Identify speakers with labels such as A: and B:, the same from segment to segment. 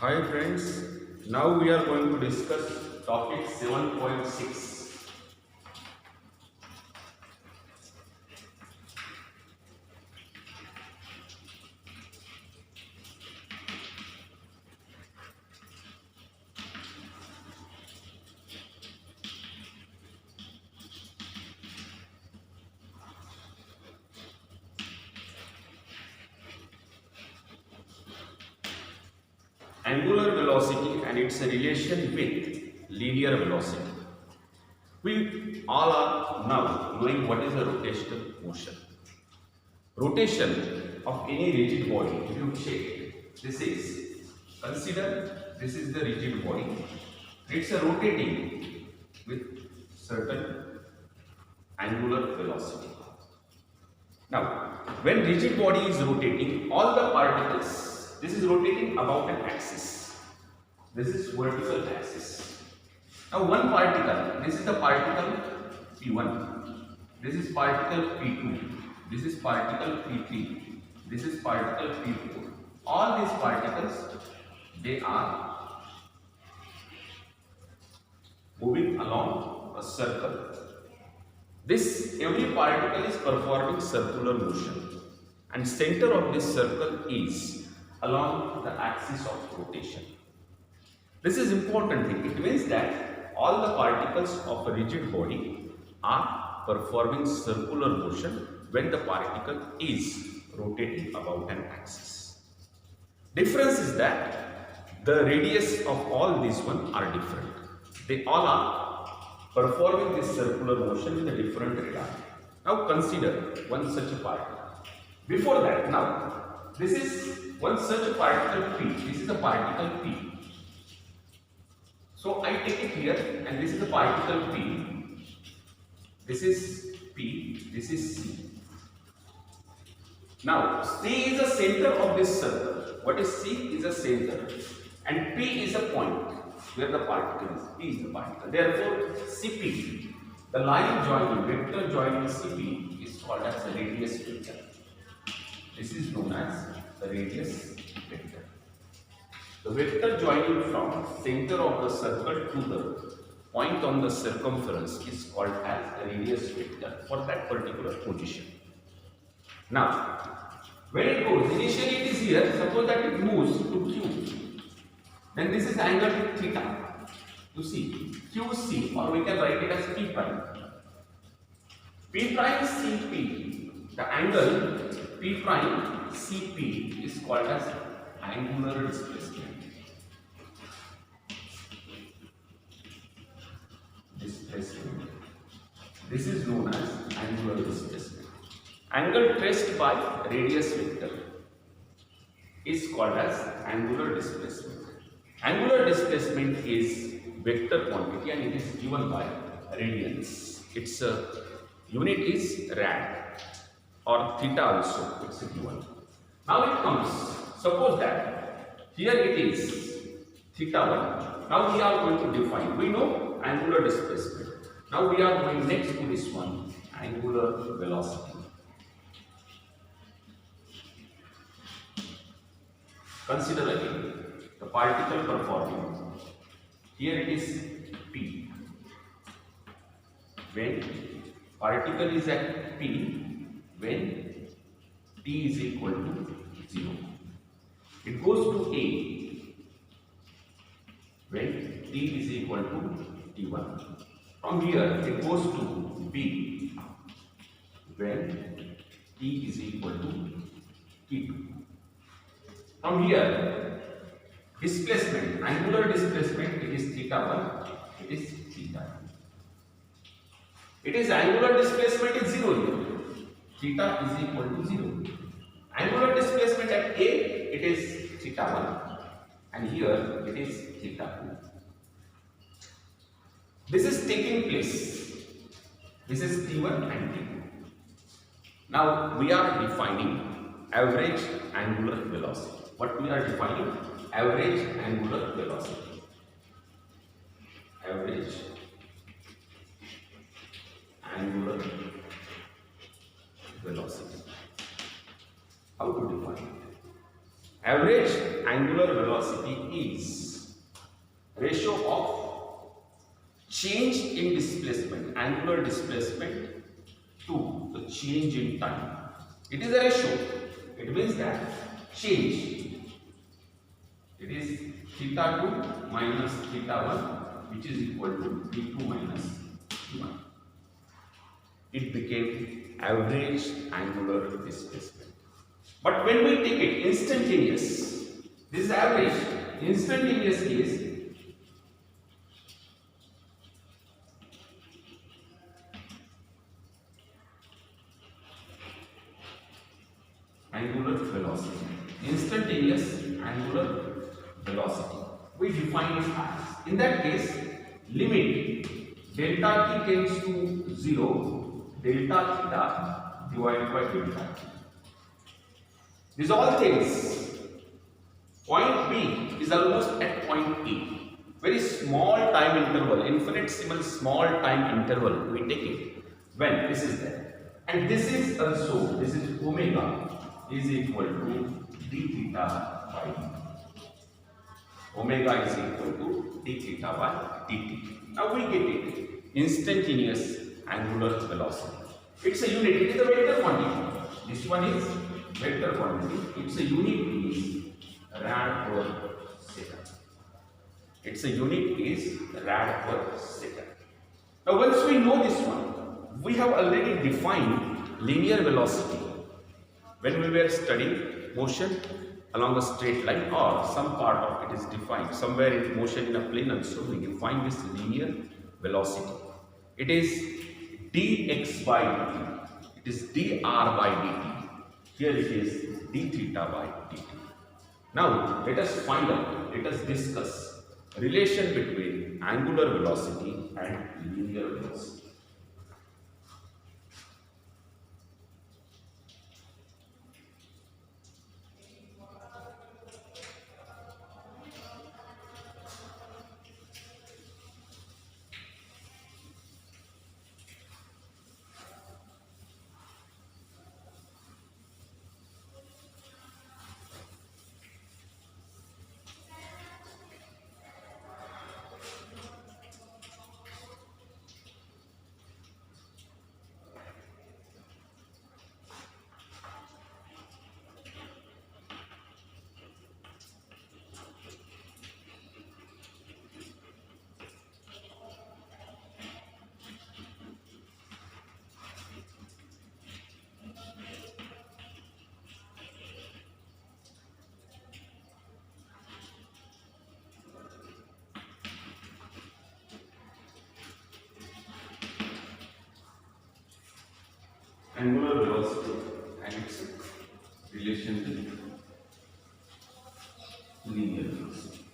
A: Hi friends, now we are going to discuss topic 7.6. Angular velocity and its relation with linear velocity. We all are now knowing what is a rotational motion. Rotation of any rigid body, if you check, consider this is the rigid body. It's a rotating with certain angular velocity. Now, when rigid body is rotating, all the particles, this is rotating about an axis. This is vertical axis. Now, one particle, this is the particle P1, this is particle P2, this is particle P3, this is particle P4. All these particles, they are moving along a circle. This every particle is performing circular motion and center of this circle is along the axis of rotation. This is important thing. It means that all the particles of a rigid body are performing circular motion when the particle is rotating about an axis. Difference is that the radius of all these one are different. They all are performing this circular motion with a different radii. Now consider one such a particle. Before that, now this is one such a particle P. This is a particle P. So I take it here, and this is the particle P. This is P. This is C. Now C is the center of this circle. What is C? Is a center, and P is a point where the particle is. P is the particle. Therefore, CP, the line joining, vector joining CP is called as the radius vector. This is known as the radius vector. The vector joining from center of the circle to the point on the circumference is called as the radius vector for that particular position. Now, when it goes, initially it is here, suppose that it moves to Q. Then this is angle theta. You see, QC, or we can write it as P prime. P prime CP, the angle P prime CP is called as angular displacement. This is known as angular displacement. Angle traced by radius vector is called as angular displacement. Angular displacement is vector quantity and it is given by radians. Its unit is rad or theta also, it's given. Now it comes, suppose that here it is theta 1. Now we are going to define, we know angular displacement. Now we are going next to this one, angular velocity. Consider again the particle performing. Here it is P. When particle is at P, when T is equal to 0. It goes to A when T is equal to T1. From here it goes to B when T is equal to T2. From here, displacement, angular displacement, it is theta 1, it is theta 2. It is angular displacement is 0 here. Theta is equal to 0. Angular displacement at A, it is theta 1, and here it is theta 2. This is taking place. This is T1 and T2. Now we are defining average angular velocity. What we are defining? Average angular velocity. Average angular velocity. How to define it? Average angular velocity is ratio of change in displacement, angular displacement to the change in time. It is a ratio. It means that change, it is theta 2 minus theta 1, which is equal to d2 minus d1. It became average angular displacement. But when we take it instantaneous, this is average. Instantaneous is angular velocity. Instantaneous angular velocity. We define it as, in that case, limit delta t tends to 0, delta theta divided by delta t. These all things. Point B is almost at point A. Very small time interval, infinitesimal small time interval, we take it when this is there. And this is also, this is omega is equal to d theta by dt. Omega is equal to d theta by dt. Now we get it. Instantaneous angular velocity. It's a unit, it is a vector quantity. This one is vector quantity. Its a unit is rad per second. Its a unit is rad per second. Now once we know this one, we have already defined linear velocity when we were studying motion along a straight line, or some part of it is defined somewhere in motion in a plane also. We define this linear velocity. It is dx by dt. It is dr by dt. Here it is d theta by dt. Now let us find out, let us discuss relation between angular velocity and linear velocity. Angular velocity and its relation to linear velocity.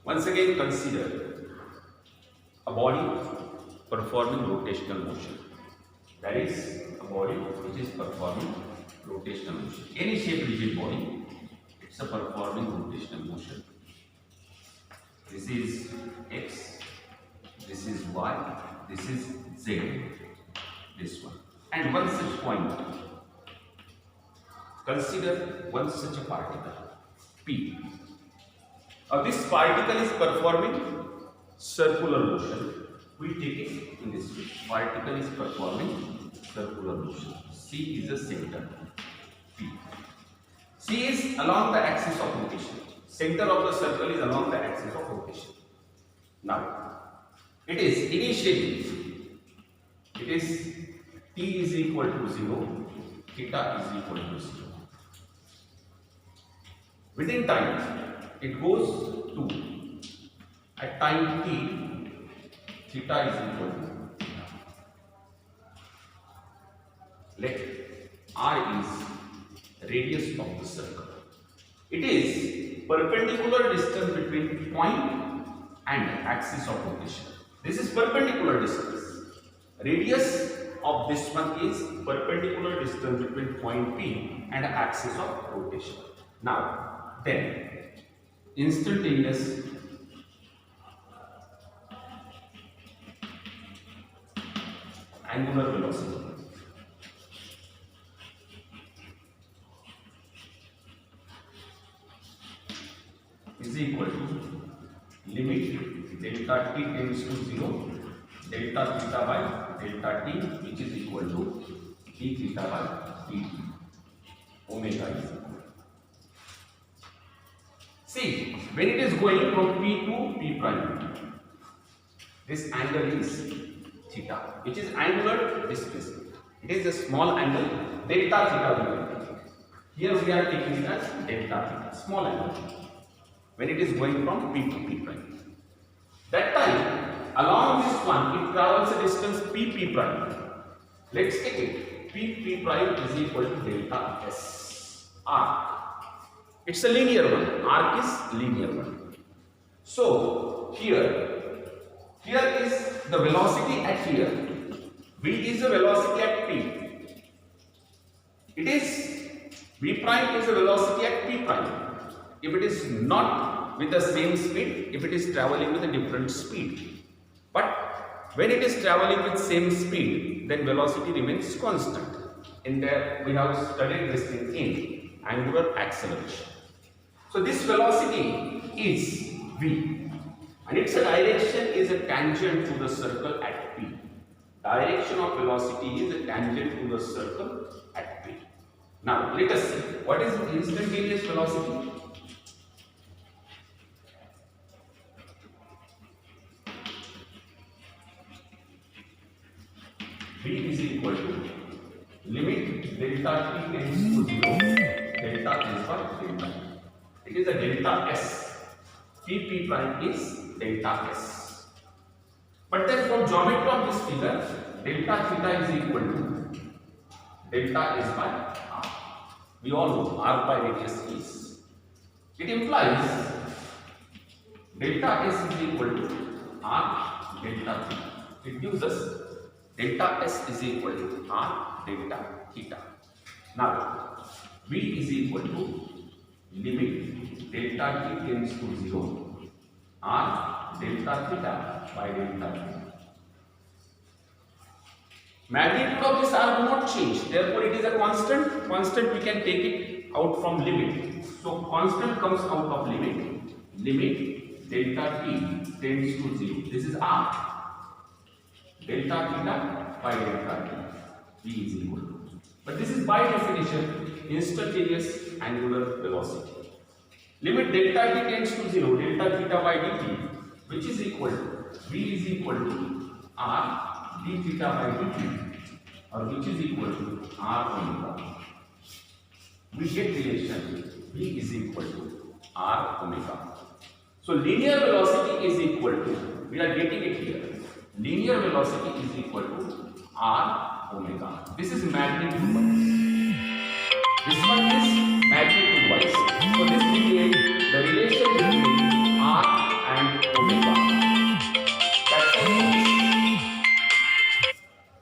A: Once again, consider a body performing rotational motion. That is a body which is performing rotational motion. Any shape rigid body, it's a performing rotational motion. This is x, this is y, this is z. This one. And one such point. Consider one such a particle, P. This particle is performing circular motion. We take it in this way. Particle is performing circular motion. C is the center, P. C is along the axis of rotation. Center of the circle is along the axis of rotation. Now, it is initially, it is t is equal to 0, theta is equal to 0. Within time, it goes to, at time t, theta is equal to theta. Let r is radius of the circle. It is perpendicular distance between point and axis of rotation. This is perpendicular distance. Radius of this one is perpendicular distance between point P and axis of rotation. Now, then, instantaneous angular velocity. is equal to limit delta t tends to 0, delta theta by delta t, which is equal to d theta by dt. Omega is equal. See, when it is going from P to P prime, this angle is theta, which is angular displacement. It is a small angle, delta theta we are taking. Here we are taking it as delta theta, small angle, when it is going from P to P prime. That time, along this one, it travels a distance P prime. Let's take it. P prime is equal to delta S. Arc. It's a linear one. Arc is linear one. So, here is the velocity at here. V is the velocity at P. It is V prime is the velocity at P prime. If it is not with the same speed, if it is traveling with a different speed. But when it is traveling with same speed, then velocity remains constant. In there we have studied this thing in angular acceleration. So this velocity is V, and its direction is a tangent to the circle at P. Direction of velocity is a tangent to the circle at P. Now let us see what is instantaneous velocity. V is equal to limit delta t tends to 0, delta is by delta. It is a delta S. P prime is delta S. But then from geometry of this figure, delta theta is equal to delta is by r. We all know r by radius is. It implies delta S is equal to r delta theta. It gives us delta S is equal to r delta theta. Now, V is equal to limit delta t tends to 0, r delta theta by delta theta. Magnitude of this r will not change, therefore it is a constant. Constant we can take it out from limit. So constant comes out of limit. Limit delta t tends to 0. This is r. Delta theta by delta t. V is equal to. But this is by definition instantaneous angular velocity. Limit delta t tends to 0, delta theta by dt, which is equal to V is equal to r d theta by dt, or which is equal to r omega. We get relation V is equal to r omega. So linear velocity is equal to, we are getting it here, linear velocity is equal to r omega. This is magnitude one. This one is